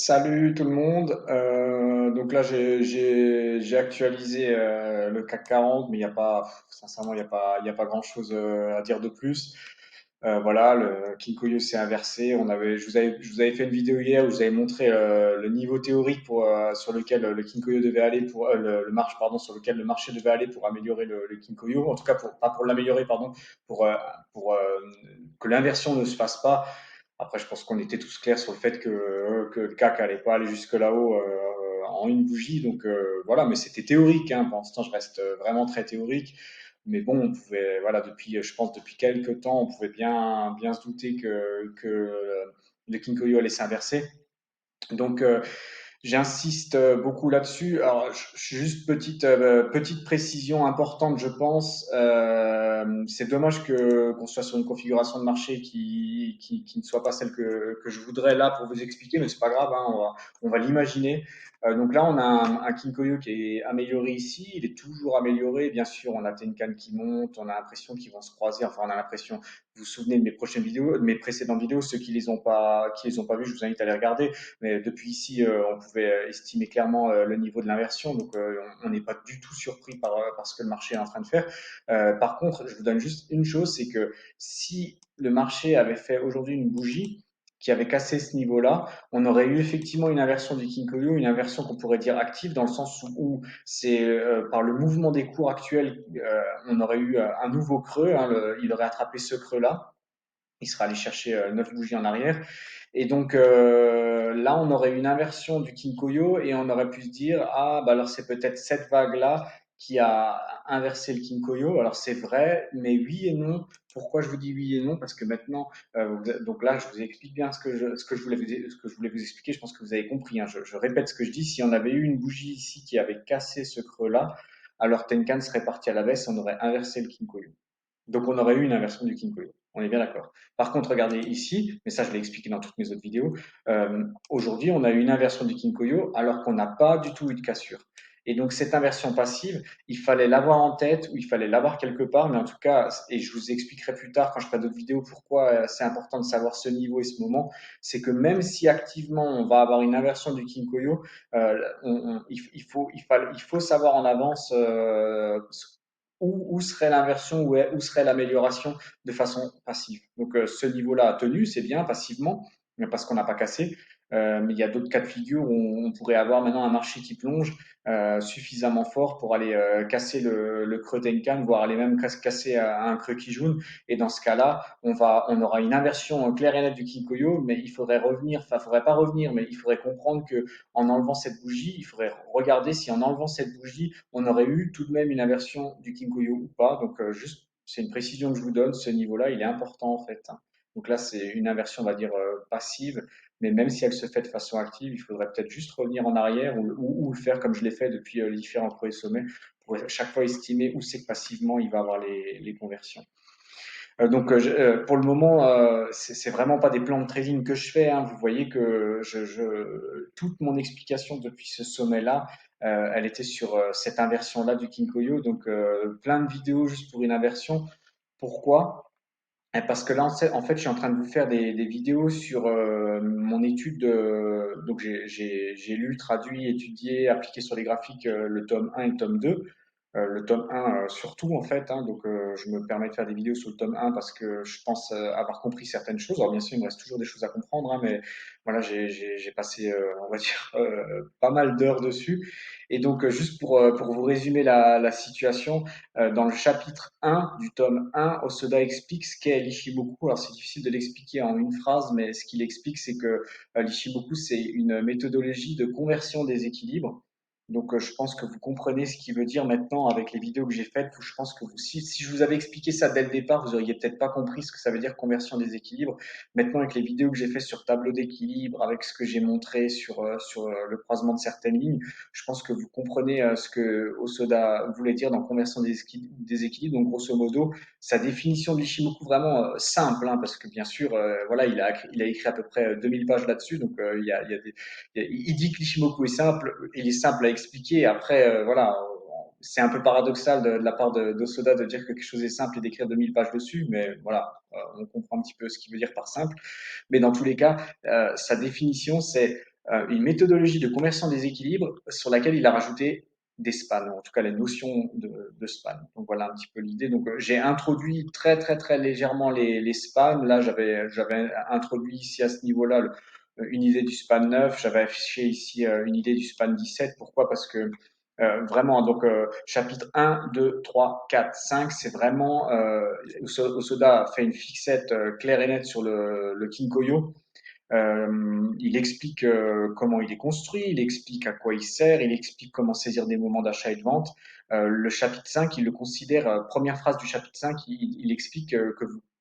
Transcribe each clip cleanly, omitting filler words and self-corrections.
Salut tout le monde. Donc là, j'ai actualisé le CAC 40, mais il n'y a pas, sincèrement, il y a pas grand-chose à dire de plus. Voilà, le Kinkoyo s'est inversé. Je vous avais fait une vidéo hier où je vous avais montré le niveau théorique sur lequel le Kinkoyo devait aller pardon, sur lequel le marché devait aller pour améliorer le Kinkoyo. En tout cas, pas pour l'améliorer, pardon, pour, euh, pour que l'inversion ne se fasse pas. Après, je pense qu'on était tous clairs sur le fait que le CAC allait pas aller jusque là-haut en une bougie. Donc voilà, mais c'était théorique. Hein. Pour l'instant, je reste vraiment très théorique. Mais bon, on pouvait, voilà, je pense depuis quelques temps, on pouvait bien se douter que le Kinkoyo allait s'inverser. Donc, j'insiste beaucoup là-dessus. Alors, juste petite précision importante, je pense. C'est dommage qu'on soit sur une configuration de marché qui ne soit pas celle que je voudrais là pour vous expliquer, mais c'est pas grave, hein, on va l'imaginer. Donc là, on a un Kinkoyo qui est amélioré ici. Il est toujours amélioré. Bien sûr, on a Tenkan qui monte. On a l'impression qu'ils vont se croiser. Enfin, on a l'impression. Vous vous souvenez de mes prochaines vidéos, de mes précédentes vidéos. Ceux qui les ont pas vues, je vous invite à les regarder. Mais depuis ici, on pouvait estimer clairement le niveau de l'inversion, donc on n'est pas du tout surpris par ce que le marché est en train de faire. Par contre, je vous donne juste une chose, c'est que si le marché avait fait aujourd'hui une bougie qui avait cassé ce niveau-là, on aurait eu effectivement une inversion du Kinkoyo, une inversion qu'on pourrait dire active, dans le sens où c'est par le mouvement des cours actuels, on aurait eu un nouveau creux, hein, il aurait attrapé ce creux-là, il sera allé chercher 9 bougies en arrière. Et donc là, on aurait une inversion du Kinkoyo et on aurait pu se dire, ah, bah alors c'est peut-être cette vague-là qui a inversé le Kinkoyo. Alors c'est vrai, mais oui et non. Pourquoi je vous dis oui et non? Parce que maintenant, donc là, je vous explique bien ce que je voulais vous expliquer. Je pense que vous avez compris. Hein. Je répète ce que je dis. Si on avait eu une bougie ici qui avait cassé ce creux-là, alors Tenkan serait parti à la baisse, on aurait inversé le Kinkoyo. Donc on aurait eu une inversion du Kinkoyo. On est bien d'accord. Par contre, regardez ici, mais ça je l'ai expliqué dans toutes mes autres vidéos, aujourd'hui on a eu une inversion du Kinkoyo alors qu'on n'a pas du tout eu de cassure. Et donc cette inversion passive, il fallait l'avoir en tête ou il fallait l'avoir quelque part, mais en tout cas, et je vous expliquerai plus tard quand je ferai d'autres vidéos pourquoi c'est important de savoir ce niveau et ce moment, c'est que même si activement on va avoir une inversion du Kinkoyo, il faut savoir en avance où serait l'inversion, où serait l'amélioration de façon passive. Donc ce niveau-là a tenu, c'est bien passivement, mais parce qu'on n'a pas cassé. Mais il y a d'autres cas de figure où on pourrait avoir maintenant un marché qui plonge suffisamment fort pour aller casser le creux Tenkan, voire aller même casser un creux Kijun. Et dans ce cas-là, on aura une inversion claire et nette du Kinkoyo, mais il faudrait revenir, enfin, il faudrait pas revenir, mais il faudrait comprendre que en enlevant cette bougie, il faudrait regarder si en enlevant cette bougie, on aurait eu tout de même une inversion du Kinkoyo ou pas. Donc juste, c'est une précision que je vous donne, ce niveau-là, il est important en fait. Hein. Donc là, c'est une inversion, on va dire, passive, mais même si elle se fait de façon active, il faudrait peut-être juste revenir en arrière ou faire comme je l'ai fait depuis les différents premiers sommets, pour chaque fois estimer où c'est que passivement il va avoir les conversions. Pour le moment, c'est vraiment pas des plans de trading que je fais. Hein. Vous voyez que toute mon explication depuis ce sommet-là, elle était sur cette inversion-là du Kinkoyo. Donc, plein de vidéos juste pour une inversion. Pourquoi? Parce que là, en fait, je suis en train de vous faire des vidéos sur mon étude. Donc, j'ai lu, traduit, étudié, appliqué sur les graphiques le tome 1 et le tome 2. Le tome 1 surtout, en fait. Hein, donc, je me permets de faire des vidéos sur le tome 1 parce que je pense avoir compris certaines choses. Alors, bien sûr, il me reste toujours des choses à comprendre, hein, mais voilà, j'ai passé, on va dire, pas mal d'heures dessus. Et donc, juste pour vous résumer la situation, dans le chapitre 1 du tome 1, Osoda explique ce qu'est l'Ishimoku. Alors c'est difficile de l'expliquer en une phrase, mais ce qu'il explique, c'est que l'Ishimoku, c'est une méthodologie de conversion des équilibres. Donc je pense que vous comprenez ce qu'il veut dire maintenant avec les vidéos que j'ai faites. Je pense que si je vous avais expliqué ça dès le départ, vous auriez peut-être pas compris ce que ça veut dire conversion des équilibres. Maintenant avec les vidéos que j'ai faites sur tableau d'équilibre, avec ce que j'ai montré sur le croisement de certaines lignes, je pense que vous comprenez ce que Osoda voulait dire dans Conversion des équilibres. Donc, grosso modo, sa définition de l'Ishimoku vraiment simple, hein, parce que bien sûr, voilà, il a écrit à peu près 2000 pages là-dessus. Donc, il dit que l'Ishimoku est simple, il est simple à expliquer. Après, voilà, c'est un peu paradoxal de la part d'Osoda de dire que quelque chose est simple et d'écrire 2000 pages dessus, mais voilà, on comprend un petit peu ce qu'il veut dire par simple. Mais dans tous les cas, sa définition, c'est une méthodologie de conversion des équilibres sur laquelle il a rajouté des spans, en tout cas la notion de span. Donc voilà un petit peu l'idée. Donc j'ai introduit très très très légèrement les spans. Là j'avais introduit ici à ce niveau-là une idée du span 9. J'avais affiché ici une idée du span 17. Pourquoi? Parce que vraiment, donc chapitre 1, 2, 3, 4, 5, c'est vraiment, Osoda fait une fixette claire et nette sur le Kinkoyo. Il explique comment il est construit, il explique à quoi il sert, il explique comment saisir des moments d'achat et de vente. Le chapitre 5, il le considère, première phrase du chapitre 5, il explique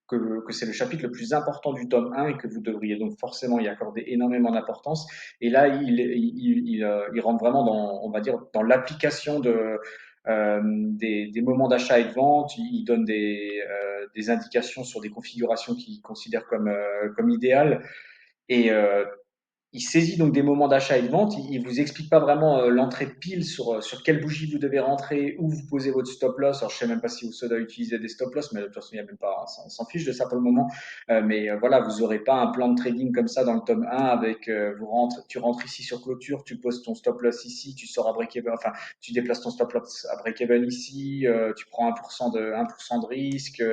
que c'est le chapitre le plus important du tome 1 et que vous devriez donc forcément y accorder énormément d'importance. Et là, il rentre vraiment dans, on va dire, dans l'application des moments d'achat et de vente. Il donne des indications sur des configurations qu'il considère comme idéales. Et il saisit donc des moments d'achat et de vente. Il vous explique pas vraiment l'entrée pile sur quelle bougie vous devez rentrer, où vous posez votre stop loss. Alors je sais même pas si Osoda utilisait des stop loss, mais de toute façon il y a même pas, on s'en fiche de ça pour le moment. Mais voilà, vous aurez pas un plan de trading comme ça dans le tome 1 avec tu rentres ici sur clôture, tu poses ton stop loss ici, tu sors à break-even, enfin tu déplaces ton stop loss à break-even ici, tu prends 1% de risque,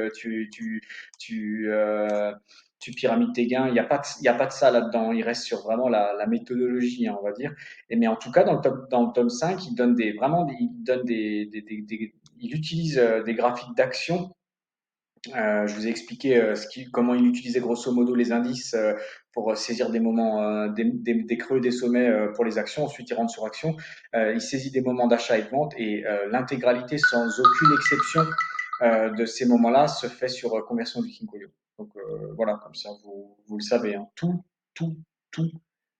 tu pyramides tes gains. Il y a pas de ça là-dedans. Il reste sur vraiment la méthodologie, hein, on va dire. Mais en tout cas, dans le tome 5, il donne il utilise des graphiques d'action. Je vous ai expliqué comment il utilisait grosso modo les indices pour saisir des moments, des creux, des sommets pour les actions. Ensuite, il rentre sur action. Il saisit des moments d'achat et de vente et l'intégralité, sans aucune exception, de ces moments-là se fait sur conversion du Kinkoyo. Donc voilà, comme ça vous le savez, hein. Tout, tous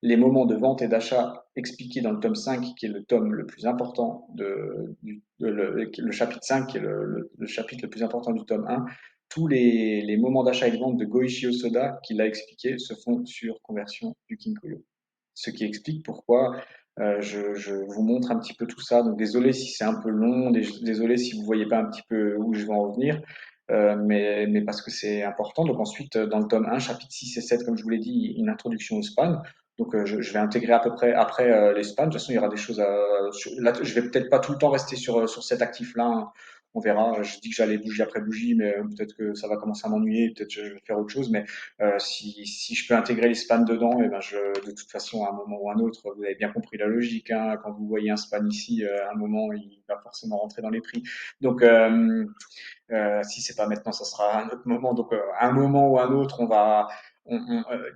les moments de vente et d'achat expliqués dans le tome 5, qui est le tome le plus important le chapitre 5, qui est le chapitre le plus important du tome 1, tous les moments d'achat et de vente de Goichi Osoda, qu'il a expliqué, se font sur conversion du Kinkoyo. Ce qui explique pourquoi je vous montre un petit peu tout ça. Donc désolé si c'est un peu long, désolé si vous voyez pas un petit peu où je vais en venir, mais parce que c'est important. Donc ensuite, dans le tome 1, chapitre 6 et 7, comme je vous l'ai dit, une introduction au span. Donc je vais intégrer à peu près après les spans. De toute façon, il y aura des choses là, je vais peut-être pas tout le temps rester sur cet actif-là, hein. On verra. Je dis que j'allais bougie après bougie, mais peut-être que ça va commencer à m'ennuyer. Peut-être que je vais faire autre chose. Mais si je peux intégrer les spans dedans, et ben de toute façon, à un moment ou à un autre, vous avez bien compris la logique, hein. Quand vous voyez un span ici, à un moment, il va forcément rentrer dans les prix. Donc, si c'est pas maintenant, ça sera à un autre moment. Donc, à un moment ou à un autre,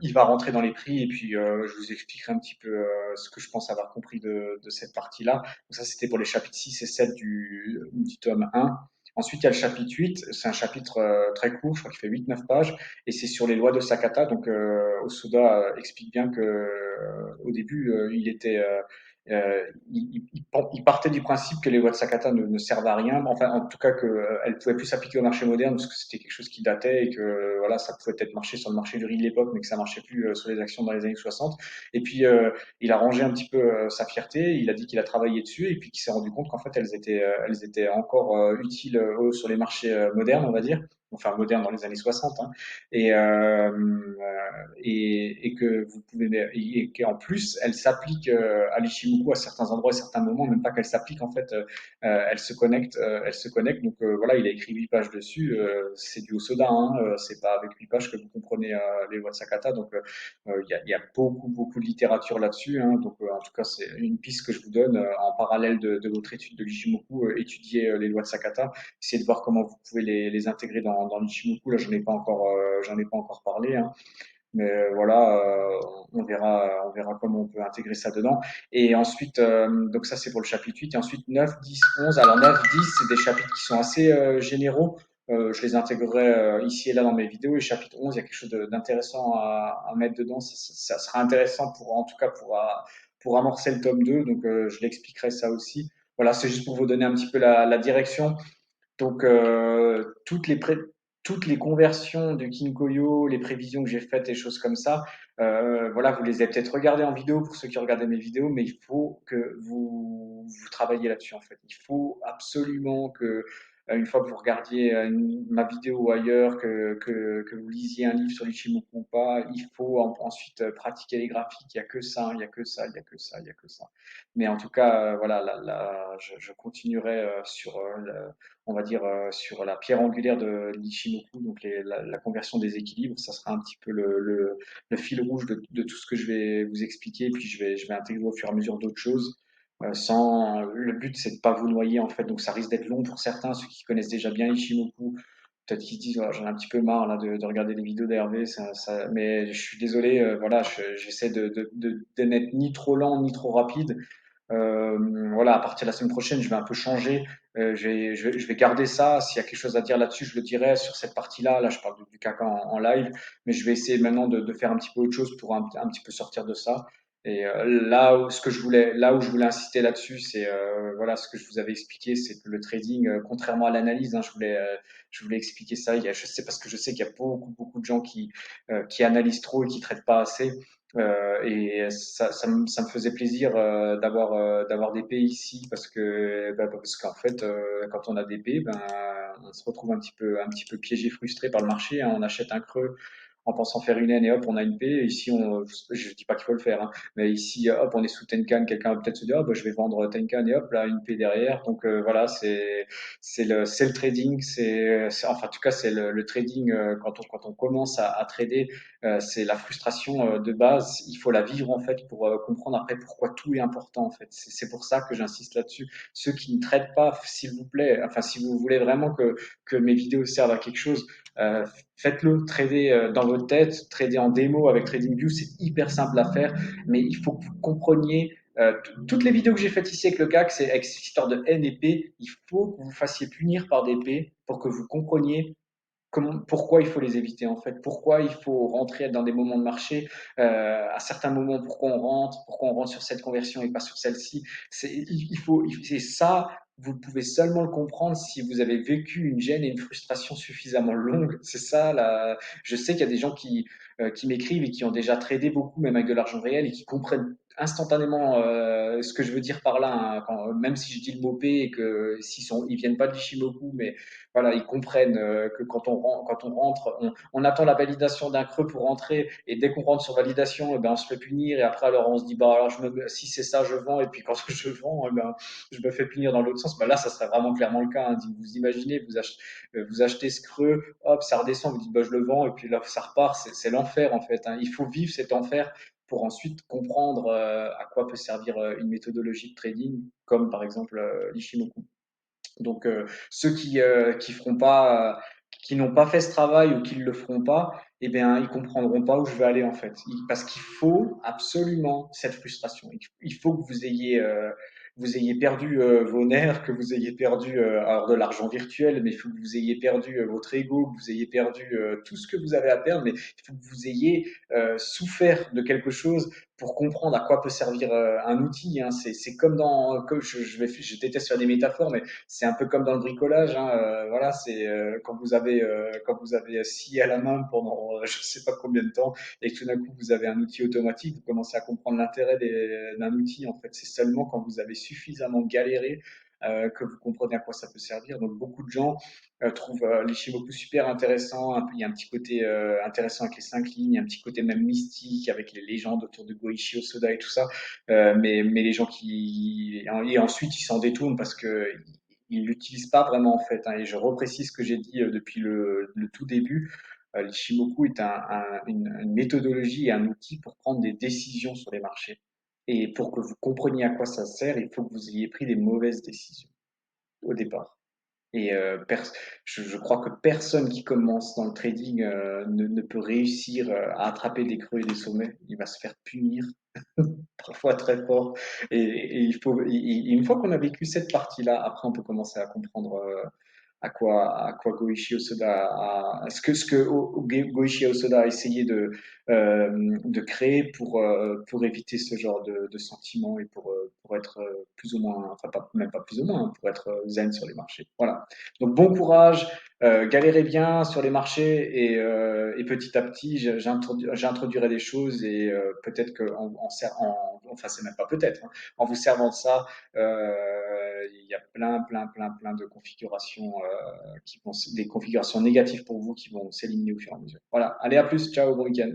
il va rentrer dans les prix. Et puis, je vous expliquerai un petit peu ce que je pense avoir compris de cette partie-là. Donc, ça, c'était pour les chapitres 6 et 7 du tome 1. Ensuite, il y a le chapitre 8. C'est un chapitre très court, je crois qu'il fait 8-9 pages. Et c'est sur les lois de Sakata. Donc, Osoda explique bien que au début, il partait du principe que les lois de Sakata ne servent à rien, enfin en tout cas qu'elles pouvaient plus s'appliquer au marché moderne parce que c'était quelque chose qui datait et que voilà, ça pouvait peut-être marcher sur le marché du riz de l'époque, mais que ça marchait plus sur les actions dans les années 60. Et puis il a rangé un petit peu sa fierté, il a dit qu'il a travaillé dessus et puis qu'il s'est rendu compte qu'en fait elles étaient encore utiles sur les marchés modernes, on va dire, enfin modernes dans les années 60, hein. Et, et que vous pouvez et qu'en plus elle s'applique à l'Ishimoku à certains endroits, à certains moments, même pas qu'elle s'applique en fait, elle se connecte. Donc voilà, il a écrit 8 pages dessus. C'est du Osoda, hein, c'est pas avec 8 pages que vous comprenez les lois de Sakata. Donc il y a beaucoup de littérature là-dessus, hein. Donc en tout cas, c'est une piste que je vous donne en parallèle de votre étude de l'Ishimoku, étudier les lois de Sakata, essayer de voir comment vous pouvez les intégrer dans l'Ishimoku. Là, j'en ai pas encore parlé, hein. Mais voilà, on verra comment on peut intégrer ça dedans. Et ensuite, donc ça c'est pour le chapitre 8. Et ensuite 9, 10, 11. Alors 9, 10, c'est des chapitres qui sont assez généraux. Je les intégrerai ici et là dans mes vidéos. Et chapitre 11, il y a quelque chose d'intéressant à mettre dedans. Ça sera intéressant en tout cas pour amorcer le tome 2. Donc je l'expliquerai ça aussi. Voilà, c'est juste pour vous donner un petit peu la direction. Donc, toutes les conversions de Kinkoyo, les prévisions que j'ai faites et choses comme ça, voilà, vous les avez peut-être regardées en vidéo pour ceux qui regardaient mes vidéos, mais il faut que vous travailliez là-dessus en fait. Il faut absolument que une fois que vous regardiez ma vidéo ou ailleurs, que vous lisiez un livre sur l'Ichimoku ou pas, il faut ensuite pratiquer les graphiques. Il n'y a que ça, il n'y a que ça, il n'y a que ça, il n'y a que ça. Mais en tout cas, voilà, je continuerai on va dire, sur la pierre angulaire de l'Ichimoku, donc la conversion des équilibres. Ça sera un petit peu le fil rouge de tout ce que je vais vous expliquer. Et puis je vais intégrer au fur et à mesure d'autres choses. Le but, c'est de pas vous noyer en fait, donc ça risque d'être long pour certains, ceux qui connaissent déjà bien Ishimoku, peut-être qu'ils se disent oh, j'en ai un petit peu marre là de regarder les vidéos d'Hervé, mais je suis désolé, voilà, j'essaie de n'être ni trop lent ni trop rapide. Voilà, à partir de la semaine prochaine, je vais un peu changer. Je vais garder ça. S'il y a quelque chose à dire là-dessus, je le dirai sur cette partie-là. Là, je parle du caca en live, mais je vais essayer maintenant de faire un petit peu autre chose pour un petit peu sortir de ça. Et là où je voulais insister là-dessus, c'est voilà ce que je vous avais expliqué, c'est que le trading, contrairement à l'analyse, hein, je voulais expliquer ça. Je sais parce que je sais qu'il y a beaucoup de gens qui analysent trop et qui traitent pas assez. Ça me faisait plaisir d'avoir des P ici parce qu'en fait, quand on a des P, ben, on se retrouve un petit peu piégé, frustré par le marché, hein. On achète un creux en pensant faire une N et hop, on a une P. Ici, je dis pas qu'il faut le faire, hein, mais ici, hop, on est sous Tenkan. Quelqu'un va peut-être se dire, oh, bah, je vais vendre Tenkan et hop, là, une P derrière. Donc voilà, c'est le trading. Enfin, en tout cas, c'est le trading quand on commence à trader. C'est la frustration de base. Il faut la vivre en fait pour comprendre après pourquoi tout est important en fait. C'est pour ça que j'insiste là-dessus. Ceux qui ne traitent pas, s'il vous plaît, enfin si vous voulez vraiment que mes vidéos servent à quelque chose, euh, faites-le. Trader dans votre tête, trader en démo avec TradingView, c'est hyper simple à faire, mais il faut que vous compreniez. Toutes les vidéos que j'ai faites ici avec le CAC, c'est avec cette histoire de N et P. Il faut que vous fassiez punir par des P pour que vous compreniez pourquoi il faut les éviter en fait, pourquoi il faut rentrer dans des moments de marché, à certains moments, pourquoi on rentre sur cette conversion et pas sur celle-ci. C'est ça, vous pouvez seulement le comprendre si vous avez vécu une gêne et une frustration suffisamment longue. C'est ça, je sais qu'il y a des gens qui m'écrivent et qui ont déjà tradé beaucoup, même avec de l'argent réel, et qui comprennent instantanément ce que je veux dire par là, hein, même si je dis le mot P et que ils viennent pas de l'Ishimoku, mais voilà, ils comprennent que quand on rentre, on attend la validation d'un creux pour rentrer, et dès qu'on rentre sur validation, eh ben, on se fait punir, et après, alors on se dit, bah, alors si c'est ça, je vends, et puis quand je vends, eh ben, je me fais punir dans l'autre sens. Bah, là, ça serait vraiment clairement le cas, hein. Vous imaginez, vous achetez ce creux, hop, ça redescend, vous dites, bah, je le vends, et puis là, ça repart, c'est l'enfer, en fait, hein. Il faut vivre cet enfer pour ensuite comprendre à quoi peut servir une méthodologie de trading, comme par exemple l'Ishimoku. Donc ceux qui feront pas, qui n'ont pas fait ce travail ou qui ne le feront pas, eh bien ils comprendront pas où je veux aller en fait. Parce qu'il faut absolument cette frustration. Il faut que vous ayez perdu vos nerfs, que vous ayez perdu alors de l'argent virtuel, mais il faut que vous ayez perdu votre ego, que vous ayez perdu tout ce que vous avez à perdre, mais il faut que vous ayez souffert de quelque chose pour comprendre à quoi peut servir un outil, hein. C'est comme comme je déteste faire des métaphores, mais c'est un peu comme dans le bricolage, hein, voilà, c'est quand vous avez scié à la main pendant je sais pas combien de temps et que tout d'un coup vous avez un outil automatique, vous commencez à comprendre l'intérêt d'un outil. En fait, c'est seulement quand vous avez suffisamment galéré que vous comprenez à quoi ça peut servir. Donc beaucoup de gens trouvent les Shimoku super intéressants. Il y a un petit côté intéressant avec les 5 lignes, un petit côté même mystique avec les légendes autour de Goichi Osoda et tout ça. Mais les gens et ensuite ils s'en détournent parce que ils l'utilisent pas vraiment en fait, hein. Et je reprécise ce que j'ai dit depuis le tout début. L'Ishimoku est une méthodologie et un outil pour prendre des décisions sur les marchés. Et pour que vous compreniez à quoi ça sert, il faut que vous ayez pris des mauvaises décisions au départ. Et je crois que personne qui commence dans le trading ne peut réussir à attraper des creux et des sommets. Il va se faire punir parfois très fort. Et une fois qu'on a vécu cette partie-là, après on peut commencer à comprendre à quoi Goichi Hosoda ce que Goichi Hosoda a essayé de créer pour éviter ce genre de sentiments et pour être plus ou moins, enfin pas, même pas plus ou moins, hein, pour être zen sur les marchés. Voilà. Donc bon courage. Galérez bien sur les marchés et petit à petit, j'introduirai des choses et peut-être que enfin c'est même pas peut-être, hein, en vous servant de ça, il y a plein de configurations des configurations négatives pour vous qui vont s'éliminer au fur et à mesure. Voilà. Allez, à plus, ciao, bon week-end.